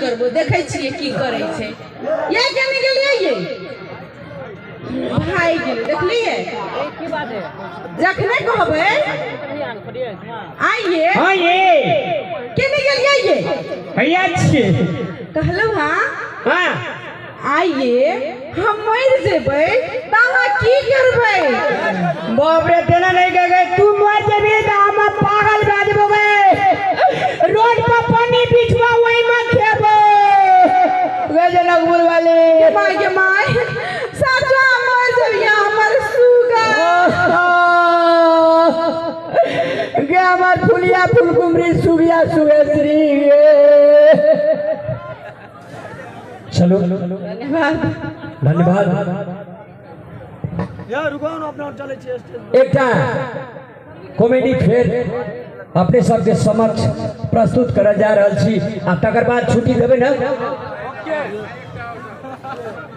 करबो देखे छिए की करे छे ये केने गेलिए ये भाई गेल देखलिए की बात है जखने कहबे आइए हां ये केने गेलिए ये भैया छिए कहलौ हां हां आइए हम मर जेबै ताहा की करबै बाप रे तेना नहीं गए तू मर जेबी त हम पागल भा जेबे रोड पर पानी बिछवा वही में खेबो वे जनकपुर वाले माय माय साचा मर जबिया हमर सुगा गे हमर फुलिया फुलकुमरी सुगिया सुगेश्री चलो धन्यवाद धन्यवाद यार रुको ना अपना चले छे स्टेज एकटा कॉमेडी फेर अपने सबके समक्ष प्रस्तुत करल जा रहल छी आ तकर बाद छुट्टी देबै ना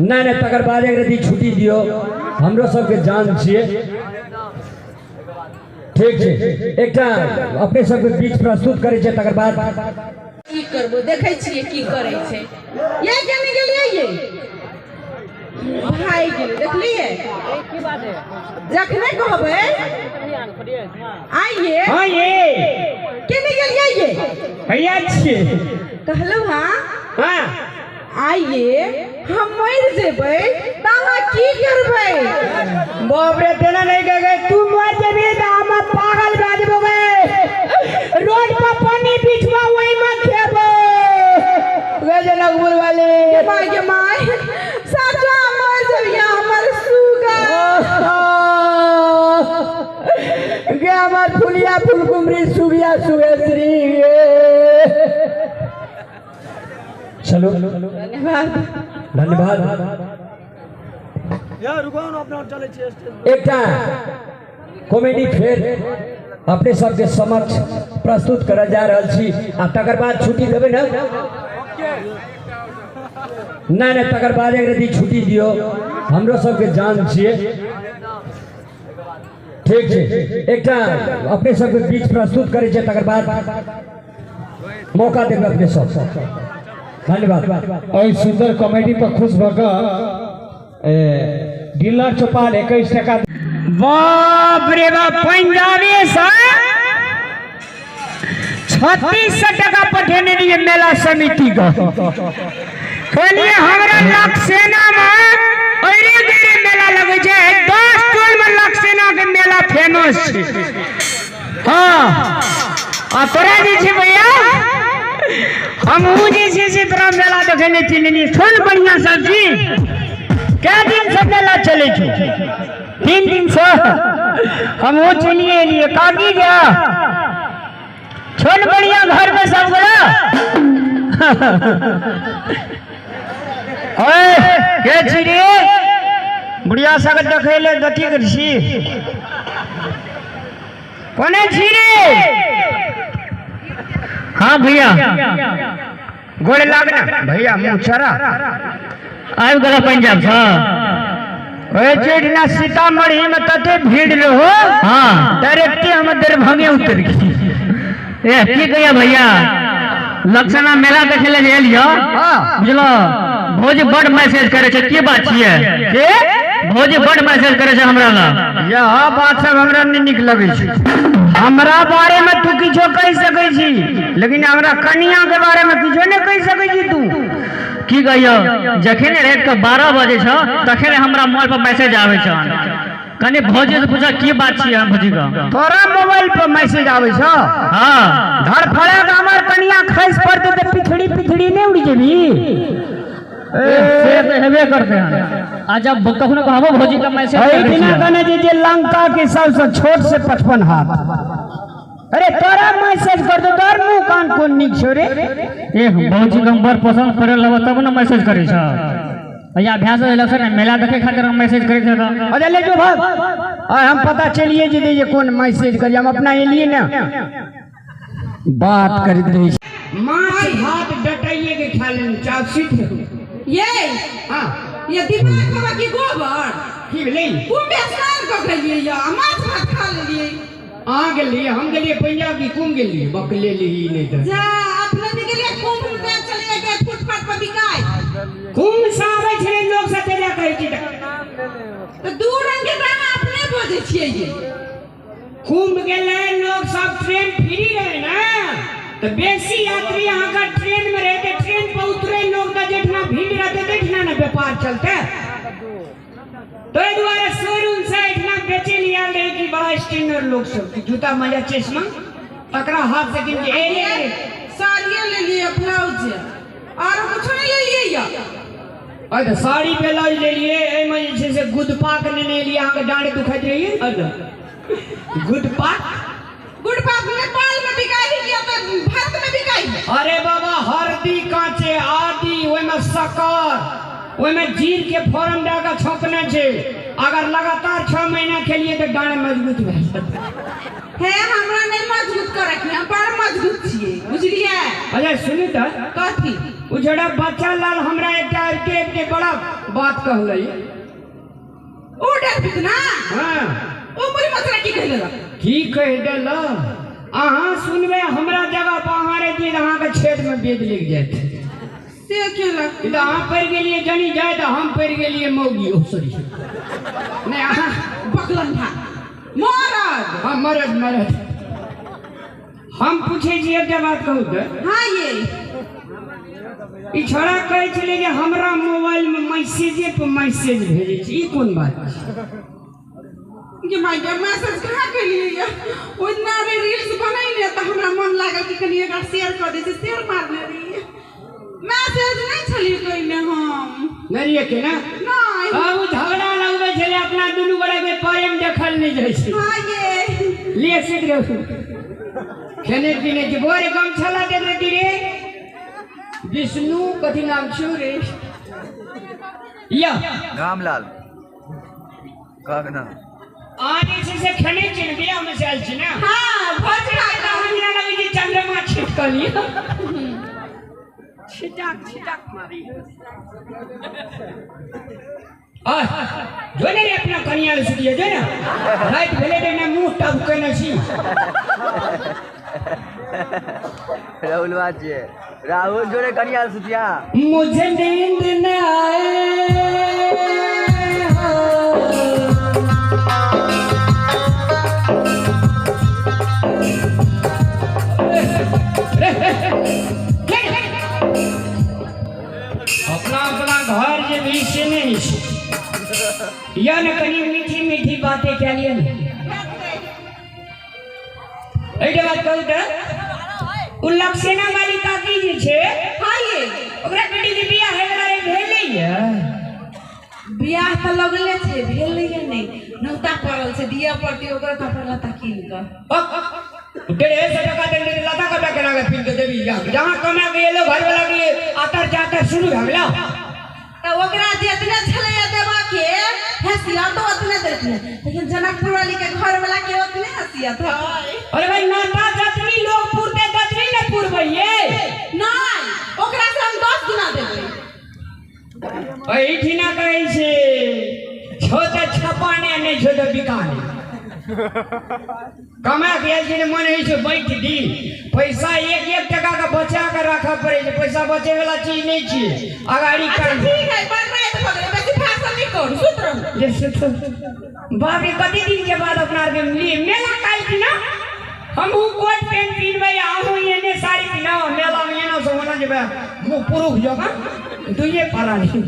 नहीं तकर बाद एक रति छुट्टी दियो हमरो सबके जान छिए ठीक छै एकटा अपने सबके बीच प्रस्तुत करे छै तकर बाद की करबो देखे छिए की करे छे ये केने गेलिए ये भाई गेल देखलिए की बात है जखने कहबे आइए हां ये केने गेलिए ये भैया छिए कहलौ हां हां आइए हम मर जेबै ताहा की करबै बाप रे तेना नहीं गए तू मर जेबी त हम पागल भा जेबे रोड पर पानी बिछवा वही में खेबो वे जनकपुर वाले माय माय साचा मर जबिया हमर सुगा गे हमर फुलिया फुलकुमरी सुगिया सुगेश्री चलो धन्यवाद धन्यवाद यार रुको ना अपना चले छे स्टेज एकटा कॉमेडी फेर अपने सबके समक्ष प्रस्तुत करल जा रहल छी आ तकर बाद छुट्टी देबै ना नहीं तकर बाद एक रति छुट्टी दियो हमरो सबके जान छिए ठीक छै एकटा अपने सबके बीच प्रस्तुत करे छै तकर बाद मौका देबै अपने सब धन्यवाद और सुंदर कॉमेडी पर खुश भकर डीलर चौपाल 21 टका बाप रे बाप पंजाबी सा 3600 टका पठेने रहिए मेला समिति का कहलिए हमरा लक्सेना में ओरे गेरे मेला लगे छे 10 टोल में लक्सेना के मेला फेमस छे हां आ तोरा जे छे भैया हम जे से तोरा मेला देखने चलनी सुन बढ़िया सब्जी क्या दिन से मेला चले छे 3 दिन से हम वो चलिए लिए काकी गया छोड़ बढ़िया घर में सब गया ओए के छी रे बुढ़िया सग देखैले गति करछी कोने छी रे हाँ भैया गोड़ लागना भैया मुँह छरा आबि गेल पंजाब से ओए चढ़ना सीतामढ़ी में तते भीड़ रहो हाँ डायरेक्ट हम दरभंगे उतर गई ए की कहिया भैया लक्षणा मेला देखे ले एलियो बुझलो भौजी बड़ मैसेज करे छे की बात छिए के भौजी बड़ मैसेज करे छे हमरा ला यह बात सब हमरा नहीं निक लगे छे हमरा बारे में तू किछो कह सकै छी लेकिन हमरा कन्या के बारे में किछो नहीं कह सकै छी तू की कहियो जखने रात के 12 बजे छ तखने हमरा मोबाइल पर मैसेज आवे छ कने भौजी से पूछा की बात छी हम भौजी का तोरा मोबाइल पर मैसेज आवे छ हां धर फड़ा के हमर कन्या खैस पड़ते त पिछड़ी पिछड़ी नहीं उड़ी जेबी से हेबे करते हैं आज जब कखनो कहबो भौजी का मैसेज है बिना कने जे लंका के सबसे छोट से 55 हाथ अरे तोरा मैसेज कर दो तोर मुंह कान कोन निक छो रे ए भौजी नंबर पसंद करे लबो तब न मैसेज करे छ भैया अभ्यास इलेक्शन में मेला देखे खातिर हम मैसेज करे छ अरे ले जो भाग और हम पता चलिए जे ये कौन मैसेज करिए हम अपना लिए ना बात करत रही माछ भात डटाइए के खा लेन चावसीट ये हां ये दिमाग में बाकी गोबर की भेलै कुंभे स्नान क गेलिए या माछ भात खा लेलिए आ गेलिए हम गेलिए पंजाब की कुंभ गेलिए बकले ली नहीं त जा अपने भी गेलिए कुंभ में चले गए सोचे छिए ये कुंभ गेले लोग सब ट्रेन फ्री रहे ना तो बेसी यात्री यहाँ का ट्रेन में रहते ट्रेन पर उतरे लोग का जितना भीड़ रहते देखना ना व्यापार चलते तो ये द्वारा शोरूम से इतना बेचे लिया रहे कि बड़ा स्टैंडर्ड लोग सब जूता मजा चश्मा तकरा हाथ से गिन के ए साड़ियाँ ले लिए ब्लाउज और कुछ नहीं ले लिए या अरे साड़ी ब्लाउज ले लिए ए में जैसे गुदपाक ने लिया आगे डांडे दुखाई रही है अरे गुदपाक नेपाल में बिकाई या तो भारत में बिकाई अरे बाबा हल्दी कांचे आदि ओय में शक्कर ओय में जीर के फॉर्म डागा छौंकने छे अगर लगातार 6 महीना खेलिए तो डांड मजबूत भए है हमरा नहीं मजबूत कर रखना बड़ मजबूत छिए बुझलिए अरे सुनी त कथी उ जड़ा बच्चा लाल हमरा एक बड़ा बात कहलै ओ डर कितना हां ओ पूरी मसला की कहले की कह देला अहाँ सुनबे हमरा जगह पर अहाँ रे दिन अहाँ के छेद में बेद लग जात से केला इधर अहाँ पड़ गेलिए जनी जाए तो हम पड़ गेलिए मौगी ओ सॉरी नहीं अहाँ बकलन था मरद हां मरद हम पूछे जी एक बात कहू त हां ये ई छोड़ा कहै छले जे हमरा मोबाइल में मैसेजे पे मैसेज भेजे छी ई कोन बात ये माय गॉड मैसेज कहां के लिए या उतना रे रील्स बनाई ले त हमरा मन लागल कि कनी एकरा शेयर कर दे शेयर मार ले रही मैसेज नहीं छली कइले हम नहीं के ना नहीं अब झगड़ा लगबे छले अपना दुनु गोरे के प्रेम देखल नहीं जाय छै हां ये लिए सीख रहो खेने पीने के बोरे गम छला दे देती रे विष्णु कथी नाम छौ रे या रामलाल कागना आने से खेने चल गया हम से आल छी ना हां भज का हमरा लगे जे चंद्रमा छिटकली छिटक मारी जोने रे अपना कनिया ले सुतिए जो ना रात भेले दे ना मुंह टब के न छी राहुल बाजी राहुल जोड़े कनिया सुतिया मुझे नींद न आए अपना अपना घर जे भी से नहीं या न कनी मीठी मीठी बातें क्या लिए एके बात कहू त उ लक्ष्मणा वाली काकी जे छे हां ये ओकरा बेटी के बियाह है वाला भेलै या बियाह त लगले छे भेलै या नहीं नौता पड़ल से दिया पड़ती ओकरा कपड़ा लता कीन क 150 टका दे लता कपड़ा करा के पिन के देबी जहां कमा के ये लोग घर वाला के आतर जातर शुरू भ गेला त ओकरा जितने छले देबा के हसिया तो उतने देती लेकिन जनकपुर वाली के घर वाला के उतने हसिया था अरे भाई नाता जतनी लोग पुरते ततनी न पुरबइए नहीं ओकरा से हम 10 गुना देबै एही ठिना कहै छै छोटे छपाने नहीं छोटे बिकाने कमा के जे मन है से बैठ दी पैसा एक टका का बचा के रखा पड़े छै पैसा बचे वाला चीज नहीं छी अगाड़ी कर ठीक है पर रात भगले बेसी भाषण नहीं कर सुत रहो जैसे तो बाप रे कति दिन के बाद अपना के लिए मेला काल की ना हम कोट पेन पीनबे आहो एने साड़ी पिनाओ मेला में ना सो होना जेबे मुंह पुरुख जोगा दुइये पारा नहीं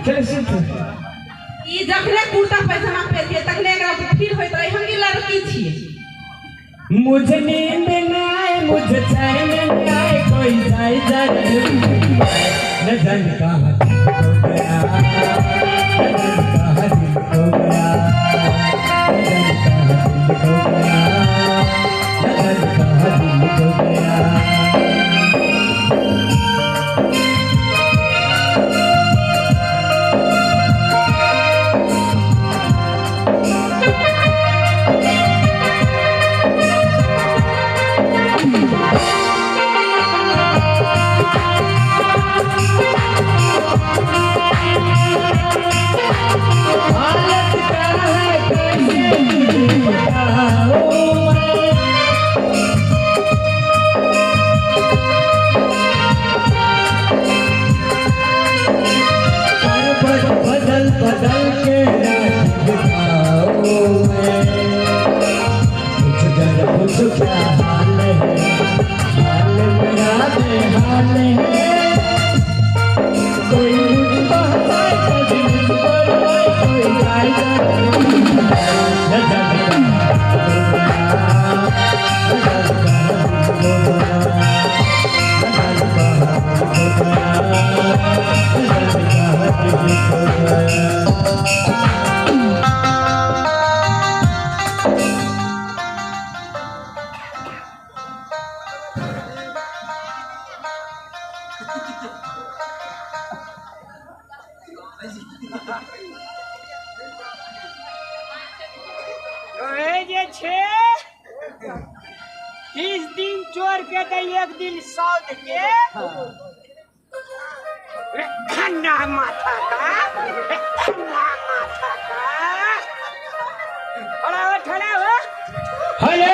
चले सुत ई जखने कुर्ता पैजामा पहनिए तखने एकरा फिर होइत रही हम की लड़की छी मुझे नींद न आए मुझे चैन न आए कोई जाए जाए न जान कहां खो गया न जान कहां दिल खो गया न जान कहां दिल खो गया न जान कहां दिल खो गया जे छे 30 दिन चोर के तो एक दिन सौद के ठंडा माथा का ठंडा माथा का खड़ा हो हेलो